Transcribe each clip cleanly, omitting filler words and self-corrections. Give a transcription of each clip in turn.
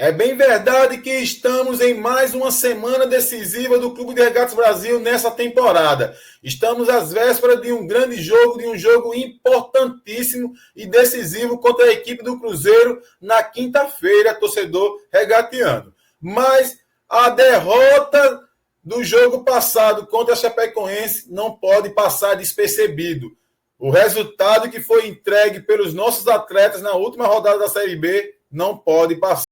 É bem verdade que estamos em mais uma semana decisiva do Clube de Regatas Brasil nessa temporada. Estamos às vésperas de um grande jogo, de um jogo importantíssimo e decisivo contra a equipe do Cruzeiro na quinta-feira, torcedor regatiano. Mas a derrota do jogo passado contra a Chapecoense não pode passar despercebido. O resultado que foi entregue pelos nossos atletas na última rodada da Série B não pode passar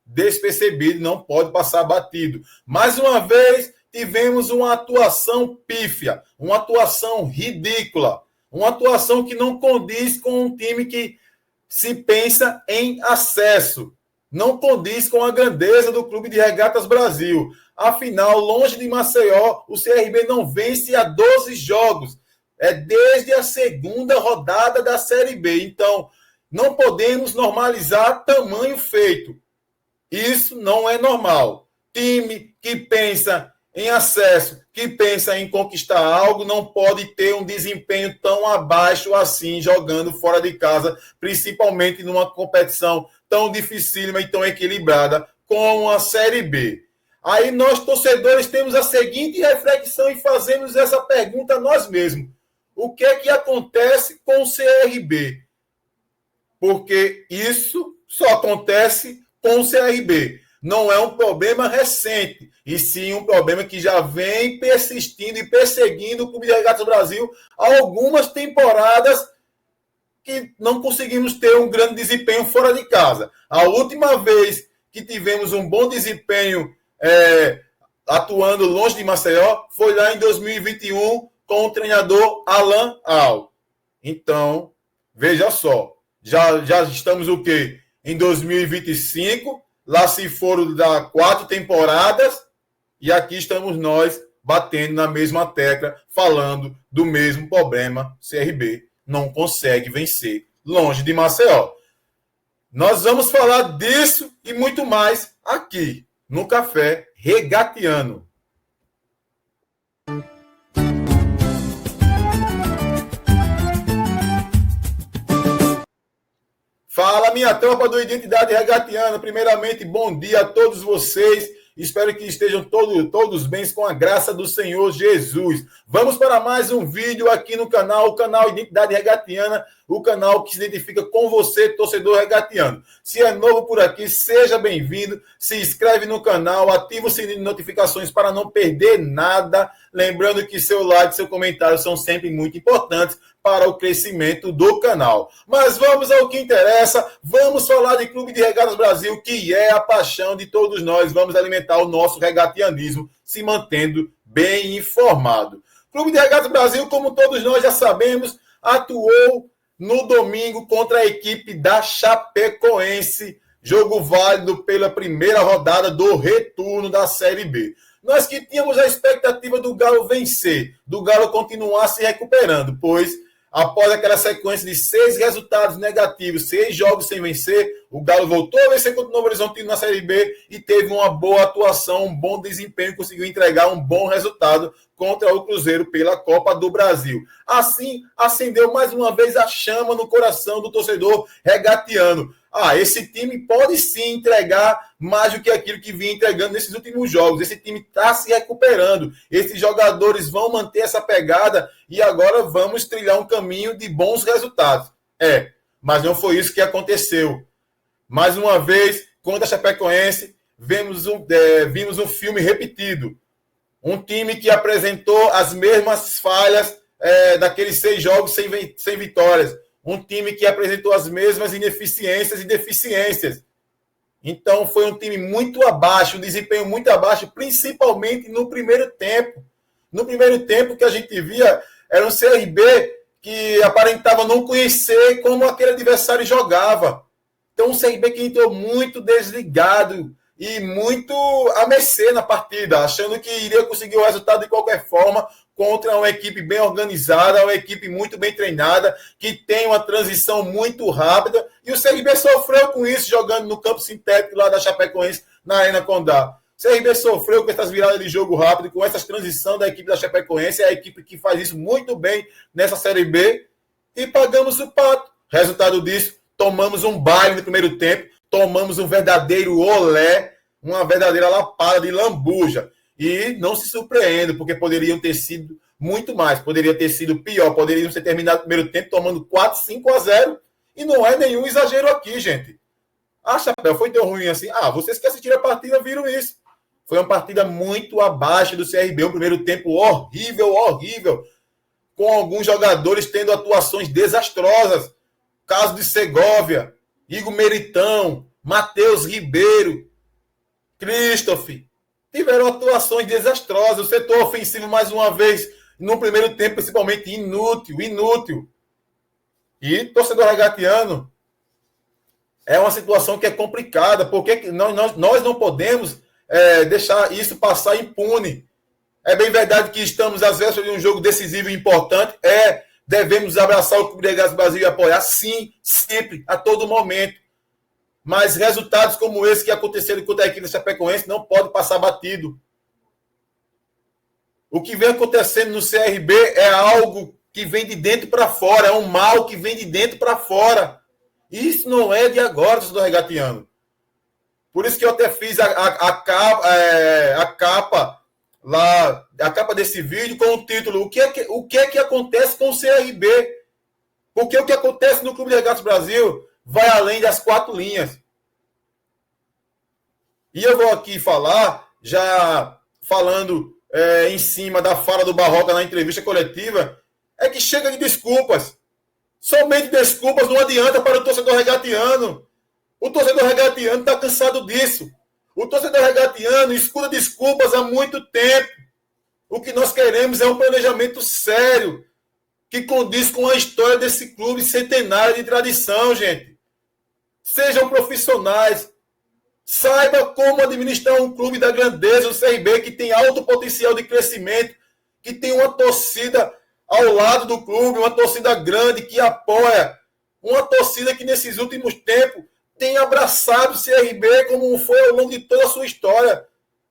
despercebido, não pode passar batido. Mais uma vez, tivemos uma atuação pífia, uma atuação ridícula, uma atuação que não condiz com um time que se pensa em acesso, não condiz com a grandeza do Clube de Regatas Brasil. Afinal, longe de Maceió, o CRB não vence há 12 jogos. É desde a segunda rodada da Série B. Então, não podemos normalizar tamanho feito. Isso não é normal. Time que pensa em acesso, que pensa em conquistar algo, não pode ter um desempenho tão abaixo assim, jogando fora de casa, principalmente numa competição tão dificílima e tão equilibrada como a Série B. Aí nós, torcedores, temos a seguinte reflexão e fazemos essa pergunta a nós mesmos. O que é que acontece com o CRB? Porque isso só acontece com o CRB. Não é um problema recente, e sim um problema que já vem persistindo e perseguindo o Clube de Regatas Brasil há algumas temporadas que não conseguimos ter um grande desempenho fora de casa. A última vez que tivemos um bom desempenho atuando longe de Maceió foi lá em 2021 com o treinador Alan Al. Então, veja só, já estamos o quê? Em 2025, lá se foram dar 4 temporadas, e aqui estamos nós batendo na mesma tecla, falando do mesmo problema. CRB não consegue vencer longe de Maceió. Nós vamos falar disso e muito mais aqui no Café Regatiano. Fala, minha tropa do Identidade Regatiana. Primeiramente, bom dia a todos vocês. Espero que estejam todos bem com a graça do Senhor Jesus. Vamos para mais um vídeo aqui no canal, o canal Identidade Regatiana, o canal que se identifica com você, torcedor regatiano. Se é novo por aqui, seja bem-vindo. Se inscreve no canal, ativa o sininho de notificações para não perder nada. Lembrando que seu like, seu comentário são sempre muito importantes para o crescimento do canal. Mas vamos ao que interessa. Vamos falar de Clube de Regatas Brasil, que é a paixão de todos nós. Vamos alimentar o nosso regatianismo, se mantendo bem informado. Clube de Regatas Brasil, como todos nós já sabemos, atuou no domingo contra a equipe da Chapecoense. Jogo válido pela primeira rodada do retorno da Série B. Nós que tínhamos a expectativa do Galo vencer, do Galo continuar se recuperando, pois após aquela sequência de 6 resultados negativos, 6 jogos sem vencer, o Galo voltou a vencer contra o Novo Horizontino na Série B e teve uma boa atuação, um bom desempenho, conseguiu entregar um bom resultado contra o Cruzeiro pela Copa do Brasil. Assim, acendeu mais uma vez a chama no coração do torcedor regatiano. Esse time pode sim entregar mais do que aquilo que vinha entregando nesses últimos jogos. Esse time está se recuperando. Esses jogadores vão manter essa pegada e agora vamos trilhar um caminho de bons resultados. Mas não foi isso que aconteceu. Mais uma vez, contra a Chapecoense, vimos um filme repetido. Um time que apresentou as mesmas falhas daqueles 6 jogos sem vitórias. Um time que apresentou as mesmas ineficiências e deficiências. Então, foi um time muito abaixo, um desempenho muito abaixo, principalmente no primeiro tempo. No primeiro tempo, que a gente via era um CRB que aparentava não conhecer como aquele adversário jogava. Então, um CRB que entrou muito desligado e muito a mercê na partida, achando que iria conseguir o resultado de qualquer forma, contra uma equipe bem organizada, uma equipe muito bem treinada, que tem uma transição muito rápida, e o CRB sofreu com isso, jogando no campo sintético lá da Chapecoense, na Arena Condá. O CRB sofreu com essas viradas de jogo rápido, com essa transição da equipe da Chapecoense, é a equipe que faz isso muito bem nessa Série B, e pagamos o pato. Resultado disso, tomamos um baile no primeiro tempo, tomamos um verdadeiro olé, uma verdadeira lapada de lambuja. E não se surpreendo, porque poderiam ter sido muito mais, poderia ter sido pior, poderiam ter terminado o primeiro tempo tomando 4-5-0, e não é nenhum exagero aqui, gente. Ah, Chapéu, foi tão ruim assim? Ah, vocês que assistiram a partida viram isso. Foi uma partida muito abaixo do CRB, um primeiro tempo horrível, horrível, com alguns jogadores tendo atuações desastrosas. Caso de Segovia, Igor Meritão, Matheus Ribeiro, Christoph, tiveram atuações desastrosas. O setor ofensivo, mais uma vez, no primeiro tempo, principalmente, inútil. E torcedor regatiano, é uma situação que é complicada, porque nós não podemos deixar isso passar impune. É bem verdade que estamos às vésperas de um jogo decisivo e importante. Devemos abraçar o Clube de Regatas Brasil e apoiar, sim, sempre, a todo momento. Mas resultados como esse que aconteceram contra a equipe da Chapecoense não pode passar batido. O que vem acontecendo no CRB é algo que vem de dentro para fora, é um mal que vem de dentro para fora. Isso não é de agora, do regatiano. Por isso que eu até fiz a capa lá, a capa desse vídeo com o título o que é que acontece com o CRB? Porque o que acontece no Clube de Regatas Brasil vai além das 4 linhas. E eu vou aqui falar, já falando em cima da fala do Barroca na entrevista coletiva, é que chega de desculpas. Somente desculpas não adianta para o torcedor regatiano. O torcedor regatiano está cansado disso. O torcedor regatiano escuta desculpas há muito tempo. O que nós queremos é um planejamento sério, que condiz com a história desse clube centenário de tradição, gente. Sejam profissionais. Saiba como administrar um clube da grandeza, o CRB, que tem alto potencial de crescimento, que tem uma torcida ao lado do clube, uma torcida grande que apoia, uma torcida que nesses últimos tempos tem abraçado o CRB como foi ao longo de toda a sua história.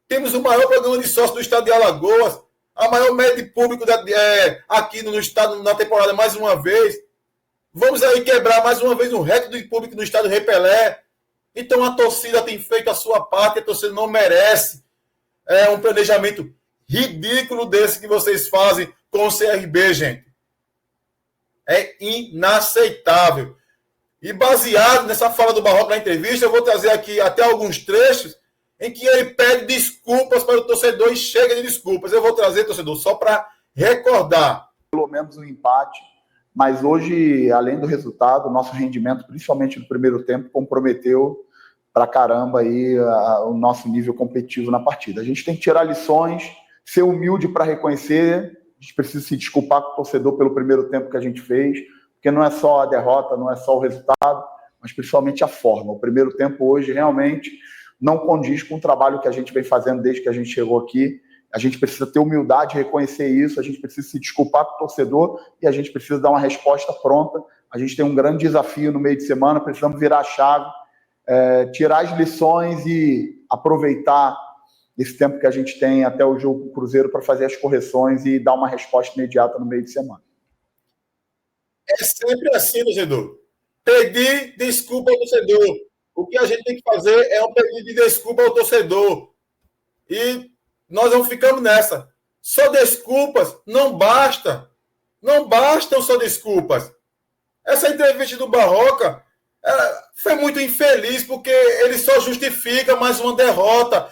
Temos o maior programa de sócios do estado de Alagoas, a maior média de público aqui no estado na temporada mais uma vez. Vamos aí quebrar mais uma vez um recorde de público no estado do Repelé. Então a torcida tem feito a sua parte, a torcida não merece um planejamento ridículo desse que vocês fazem com o CRB, gente. É inaceitável. E baseado nessa fala do Barroca na entrevista, eu vou trazer aqui até alguns trechos em que ele pede desculpas para o torcedor e chega de desculpas. Eu vou trazer, torcedor, só para recordar. Pelo menos um empate, mas hoje, além do resultado, o nosso rendimento, principalmente no primeiro tempo, comprometeu pra caramba aí o nosso nível competitivo na partida. A gente tem que tirar lições, ser humilde para reconhecer. A gente precisa se desculpar com o torcedor pelo primeiro tempo que a gente fez, porque não é só a derrota, não é só o resultado, mas principalmente a forma. O primeiro tempo hoje realmente não condiz com o trabalho que a gente vem fazendo desde que a gente chegou aqui. A gente precisa ter humildade, reconhecer isso, a gente precisa se desculpar com o torcedor e a gente precisa dar uma resposta pronta. A gente tem um grande desafio no meio de semana, precisamos virar a chave, tirar as lições e aproveitar esse tempo que a gente tem até o jogo com o Cruzeiro para fazer as correções e dar uma resposta imediata no meio de semana. É sempre assim, torcedor. Pedir desculpa ao torcedor. O que a gente tem que fazer é um pedido de desculpa ao torcedor. E nós não ficamos nessa. Só desculpas não basta. Não bastam só desculpas. Essa entrevista do Barroca foi muito infeliz, porque ele só justifica mais uma derrota.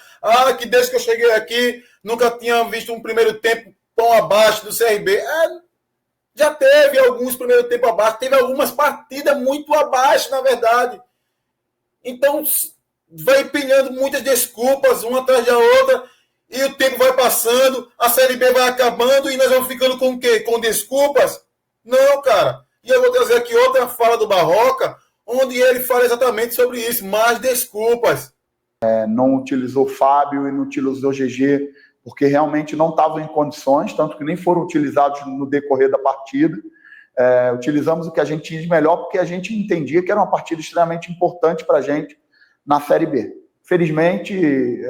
Que desde que eu cheguei aqui, nunca tinha visto um primeiro tempo tão abaixo do CRB. Já teve alguns primeiros tempos abaixo, teve algumas partidas muito abaixo, na verdade. Então, vai empilhando muitas desculpas, uma atrás da outra, e o tempo vai passando, a Série B vai acabando, e nós vamos ficando com o quê? Com desculpas? Não, cara. E eu vou trazer aqui outra fala do Barroca, onde ele fala exatamente sobre isso, mais desculpas. Não utilizou Fábio e não utilizou GG, porque realmente não estavam em condições, tanto que nem foram utilizados no decorrer da partida. Utilizamos o que a gente tinha de melhor, porque a gente entendia que era uma partida extremamente importante para a gente na Série B. Felizmente,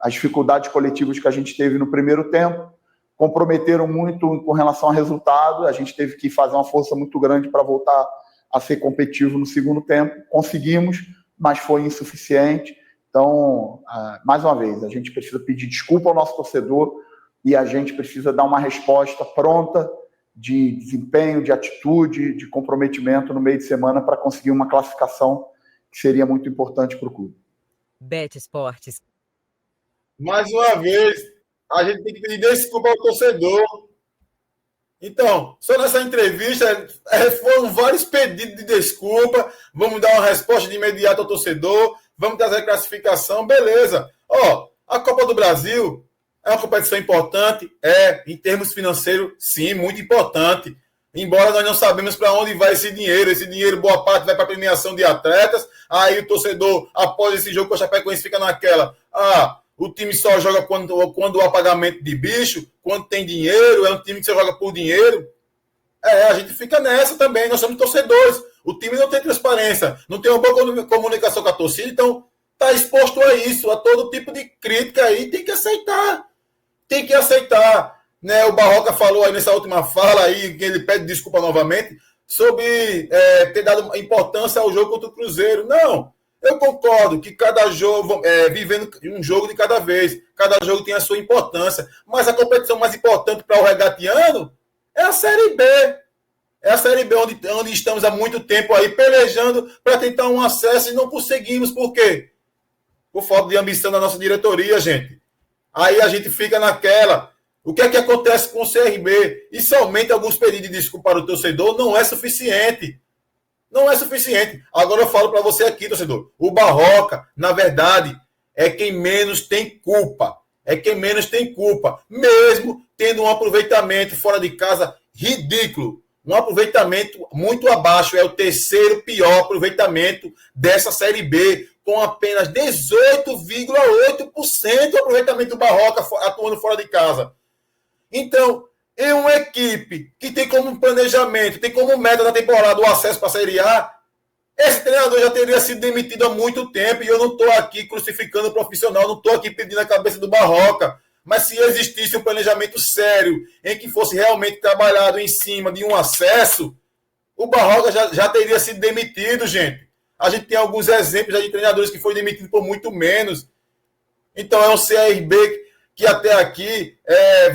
as dificuldades coletivas que a gente teve no primeiro tempo comprometeram muito com relação ao resultado. A gente teve que fazer uma força muito grande para voltar a ser competitivo no segundo tempo. Conseguimos, mas foi insuficiente. Então, mais uma vez, a gente precisa pedir desculpa ao nosso torcedor e a gente precisa dar uma resposta pronta de desempenho, de atitude, de comprometimento no meio de semana para conseguir uma classificação que seria muito importante para o clube. Bet Esportes. Mais uma vez, a gente tem que pedir desculpa ao torcedor. Então, só nessa entrevista foram vários pedidos de desculpa. Vamos dar uma resposta de imediato ao torcedor. Vamos trazer a classificação, beleza. A Copa do Brasil é uma competição importante, em termos financeiros, sim, muito importante. Embora nós não sabemos para onde vai esse dinheiro boa parte vai para a premiação de atletas, aí o torcedor, após esse jogo com o Chapecoense, fica naquela, o time só joga quando há pagamento de bicho, quando tem dinheiro, é um time que só joga por dinheiro. A gente fica nessa também, nós somos torcedores. O time não tem transparência, não tem uma boa comunicação com a torcida, então está exposto a isso, a todo tipo de crítica aí, tem que aceitar. Tem que aceitar. Né? O Barroca falou aí nessa última fala, aí, que ele pede desculpa novamente, sobre ter dado importância ao jogo contra o Cruzeiro. Não, eu concordo que cada jogo, vivendo um jogo de cada vez, cada jogo tem a sua importância, mas a competição mais importante para o regatiano é a Série B. É a Série B onde estamos há muito tempo aí pelejando para tentar um acesso e não conseguimos. Por quê? Por falta de ambição da nossa diretoria, gente. Aí a gente fica naquela. O que é que acontece com o CRB? E somente alguns pedidos de desculpa para o torcedor não é suficiente. Não é suficiente. Agora eu falo para você aqui, torcedor. O Barroca, na verdade, é quem menos tem culpa. É quem menos tem culpa. Mesmo tendo um aproveitamento fora de casa ridículo. Um aproveitamento muito abaixo. É o terceiro pior aproveitamento dessa Série B. Com apenas 18,8% do aproveitamento do Barroca atuando fora de casa. Então, em uma equipe que tem como planejamento, tem como meta da temporada o acesso para a Série A, esse treinador já teria sido demitido há muito tempo e eu não estou aqui crucificando o profissional, não estou aqui pedindo a cabeça do Barroca. Mas se existisse um planejamento sério em que fosse realmente trabalhado em cima de um acesso, o Barroca já teria sido demitido, gente. A gente tem alguns exemplos de treinadores que foram demitidos por muito menos. Então é um CRB que até aqui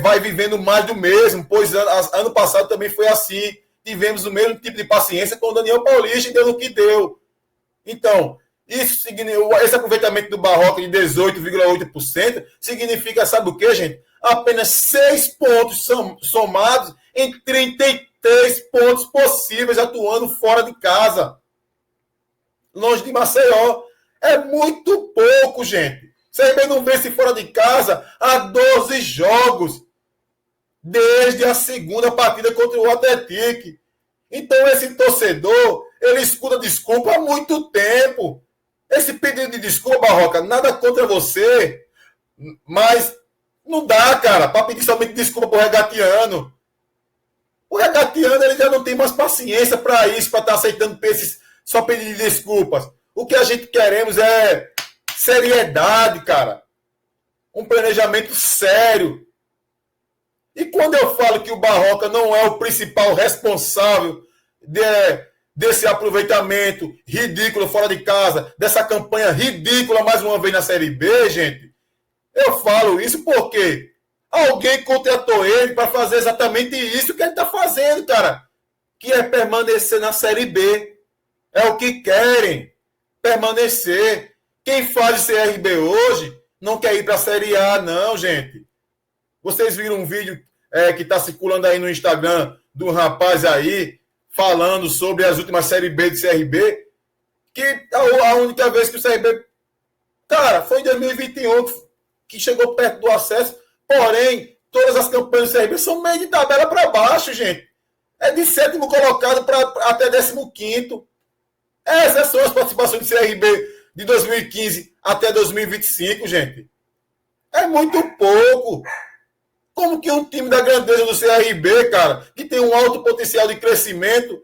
vai vivendo mais do mesmo, pois ano passado também foi assim. Tivemos o mesmo tipo de paciência com o Daniel Paulista e deu no que deu. Então, isso significa, esse aproveitamento do Barroca de 18,8% significa, sabe o que, gente? Apenas 6 pontos somados em 33 pontos possíveis atuando fora de casa. Longe de Maceió. É muito pouco, gente. CRB não vence fora de casa há 12 jogos. Desde a segunda partida contra o Atlético. Então, esse torcedor, ele escuta desculpa há muito tempo. Esse pedido de desculpa, Barroca, nada contra você, mas não dá, cara, para pedir somente desculpa pro regatiano. O regatiano, ele já não tem mais paciência para isso, para estar aceitando só pedir desculpas. O que a gente queremos é seriedade, cara. Um planejamento sério. E quando eu falo que o Barroca não é o principal responsável desse aproveitamento ridículo fora de casa, dessa campanha ridícula mais uma vez na Série B, gente, eu falo isso porque alguém contratou ele para fazer exatamente isso que ele está fazendo, cara, que é permanecer na Série B. É o que querem, permanecer. Quem faz CRB hoje não quer ir para a Série A, não, gente. Vocês viram um vídeo que está circulando aí no Instagram de um rapaz aí falando sobre as últimas Série B de CRB, que a única vez que o CRB, cara, foi em 2021 que chegou perto do acesso, porém, todas as campanhas do CRB são meio de tabela para baixo, gente. É de 7º colocado até 15º. Essas são as participações do CRB de 2015 até 2025, gente. É muito pouco. Como que um time da grandeza do CRB, cara, que tem um alto potencial de crescimento,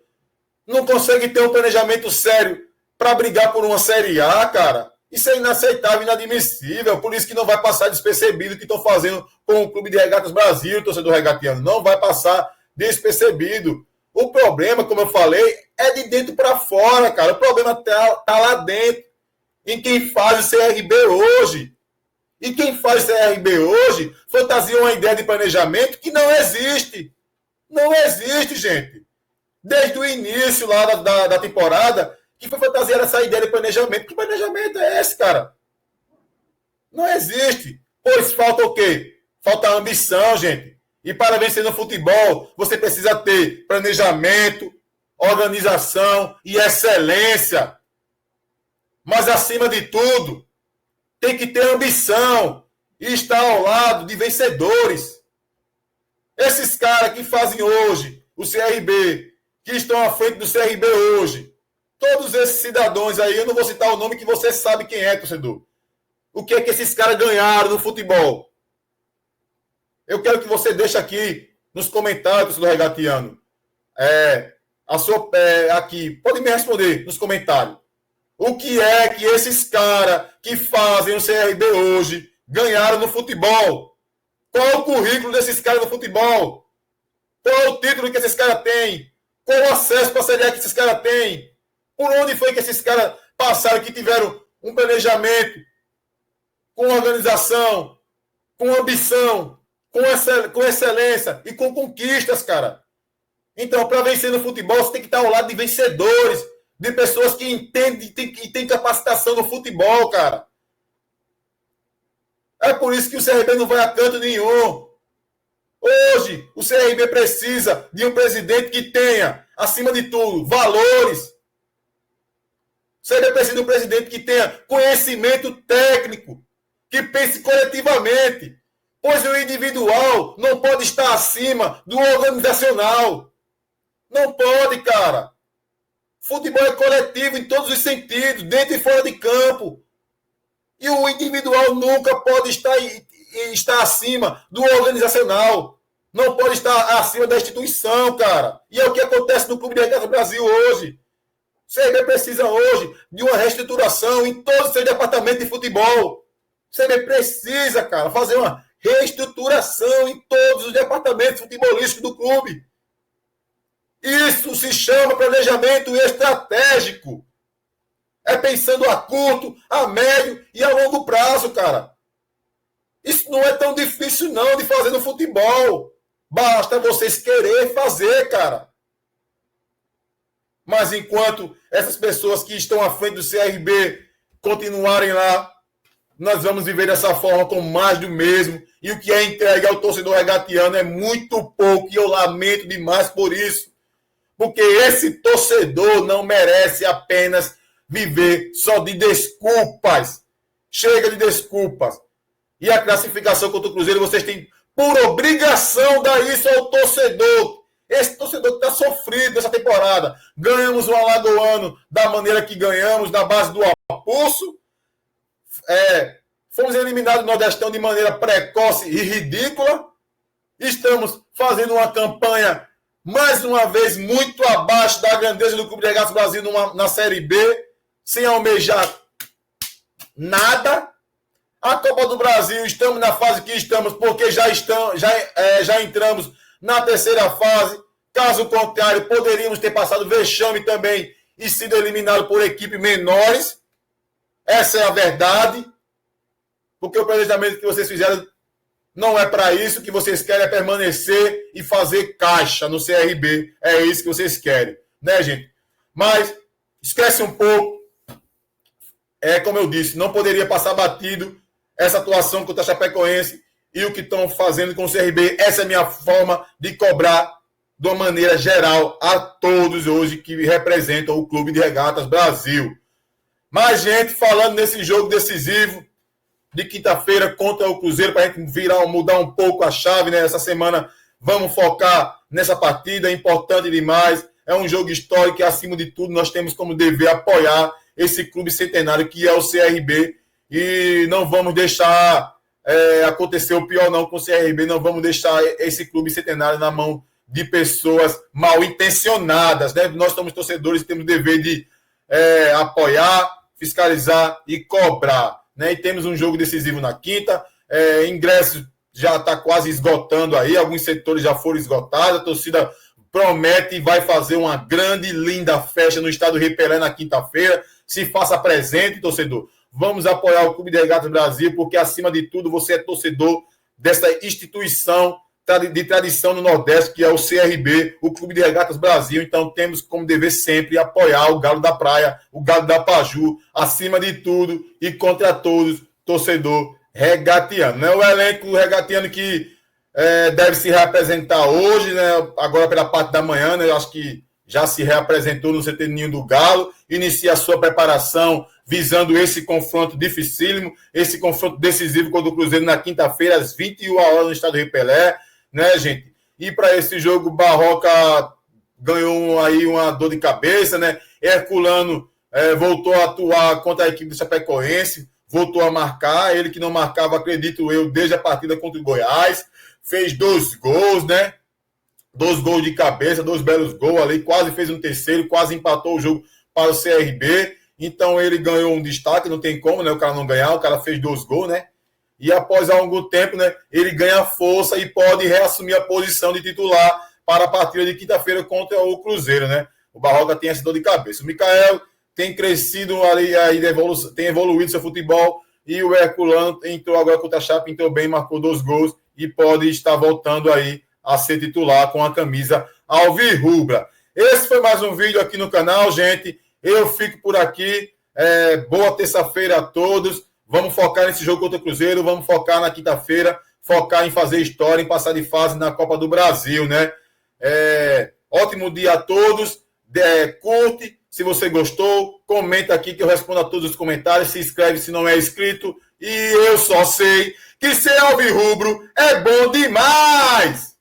não consegue ter um planejamento sério para brigar por uma Série A, cara? Isso é inaceitável, inadmissível. Por isso que não vai passar despercebido o que estão fazendo com o Clube de Regatas Brasil, torcedor regatiano. Não vai passar despercebido. O problema, como eu falei, é de dentro para fora, cara. O problema tá lá dentro. em quem faz o CRB hoje. E quem faz o CRB hoje fantasia uma ideia de planejamento que não existe. Não existe, gente. Desde o início lá da temporada, que foi fantasiar essa ideia de planejamento. Que planejamento é esse, cara? Não existe. Pois falta o quê? Falta ambição, gente. E para vencer no futebol, você precisa ter planejamento, organização e excelência. Mas, acima de tudo, tem que ter ambição e estar ao lado de vencedores. Esses caras que fazem hoje o CRB, que estão à frente do CRB hoje, todos esses cidadãos aí, eu não vou citar o nome que você sabe quem é, torcedor. O que é que esses caras ganharam no futebol? Eu quero que você deixe aqui nos comentários do Regatiano. Aqui, pode me responder nos comentários. O que é que esses caras que fazem o CRB hoje ganharam no futebol? Qual é o currículo desses caras no futebol? Qual é o título que esses caras têm? Qual o acesso para a Série A que esses caras têm? Por onde foi que esses caras passaram, que tiveram um planejamento, com organização, com ambição, com excelência e com conquistas, cara? Então, para vencer no futebol, você tem que estar ao lado de vencedores, de pessoas que entendem e têm capacitação no futebol, cara. É por isso que o CRB não vai a canto nenhum. Hoje, o CRB precisa de um presidente que tenha, acima de tudo, valores. O CRB precisa de um presidente que tenha conhecimento técnico, que pense coletivamente, pois o individual não pode estar acima do organizacional. Não pode, cara. Futebol é coletivo em todos os sentidos, dentro e fora de campo. E o individual nunca pode estar acima do organizacional. Não pode estar acima da instituição, cara. E é o que acontece no Clube de Regatas Brasil hoje. O CRB precisa hoje de uma reestruturação em todos os seus departamentos de futebol. O CRB precisa, cara, fazer uma reestruturação em todos os departamentos futebolísticos do clube. Isso se chama planejamento estratégico. É pensando a curto, a médio e a longo prazo, cara. Isso não é tão difícil, não, de fazer no futebol. Basta vocês querer fazer, cara. Mas enquanto essas pessoas que estão à frente do CRB continuarem lá, nós vamos viver dessa forma com mais do mesmo. E o que é entregue ao torcedor regatiano é muito pouco. E eu lamento demais por isso. Porque esse torcedor não merece apenas viver só de desculpas. Chega de desculpas. E a classificação contra o Cruzeiro, vocês têm por obrigação dar isso ao torcedor. Esse torcedor que está sofrido nessa temporada. Ganhamos o Alagoano da maneira que ganhamos, na base do apulso. Fomos eliminados do Nordestão de maneira precoce e ridícula. Estamos fazendo uma campanha, mais uma vez, muito abaixo da grandeza do Clube de Regatas Brasil na Série B, sem almejar nada. A Copa do Brasil, estamos na fase que estamos, porque já entramos na terceira fase. Caso contrário, poderíamos ter passado vexame também e sido eliminados por equipes menores. Essa é a verdade. Porque o planejamento que vocês fizeram não é para isso. Que vocês querem é permanecer e fazer caixa no CRB. É isso que vocês querem, né, gente? Mas esquece um pouco. Como eu disse, não poderia passar batido essa atuação contra a Chapecoense e o que estão fazendo com o CRB. Essa é a minha forma de cobrar de uma maneira geral a todos hoje que representam o Clube de Regatas Brasil. Mas, gente, falando nesse jogo decisivo de quinta-feira contra o Cruzeiro, para a gente mudar um pouco a chave, né? Essa semana vamos focar nessa partida, é importante demais. É um jogo histórico e, acima de tudo, nós temos como dever apoiar esse clube centenário que é o CRB. E não vamos deixar acontecer o pior não com o CRB, não vamos deixar esse clube centenário na mão de pessoas mal intencionadas, né? Nós somos torcedores e temos o dever de apoiar, fiscalizar e cobrar, né? E temos um jogo decisivo na quinta, ingressos já está quase esgotando aí, alguns setores já foram esgotados, a torcida promete e vai fazer uma grande, linda festa no estádio Rei Pelé na quinta-feira. Se faça presente, torcedor. Vamos apoiar o Clube de Regatas Brasil, porque, acima de tudo, você é torcedor dessa instituição de tradição no Nordeste, que é o CRB, o Clube de Regatas Brasil. Então, temos como dever sempre apoiar o Galo da Praia, o Galo da Paju, acima de tudo e contra todos, torcedor regatiano. Né? O elenco regatiano que deve se reapresentar hoje, né? Agora pela parte da manhã, né? Eu acho que já se reapresentou no CT Ninho do Galo, inicia a sua preparação visando esse confronto dificílimo, esse confronto decisivo contra o Cruzeiro na quinta-feira, às 21 horas, no estádio Rei Pelé, né, gente? E para esse jogo, Barroca ganhou aí uma dor de cabeça, né? Herculano voltou a atuar contra a equipe do Chapecoense, voltou a marcar, ele que não marcava, acredito eu, desde a partida contra o Goiás, fez 2 gols, né? 2 gols de cabeça, 2 belos gols ali, quase fez um terceiro, quase empatou o jogo para o CRB. Então ele ganhou um destaque, não tem como, né? O cara não ganhar, o cara fez 2 gols, né? E após algum tempo, né, ele ganha força e pode reassumir a posição de titular para a partida de quinta-feira contra o Cruzeiro, né? O Barroca tem essa dor de cabeça. O Mikael tem crescido ali, tem evoluído seu futebol, e o Herculano entrou agora contra a Chape, entrou bem, marcou 2 gols e pode estar voltando aí a ser titular com a camisa alvirrubra. Esse foi mais um vídeo aqui no canal, gente. Eu fico por aqui. Boa terça-feira a todos. Vamos focar nesse jogo contra o Cruzeiro, vamos focar na quinta-feira, focar em fazer história, em passar de fase na Copa do Brasil, né? Ótimo dia a todos. Curte, se você gostou, comenta aqui que eu respondo a todos os comentários, se inscreve se não é inscrito, e eu só sei que ser alvirrubro é bom demais!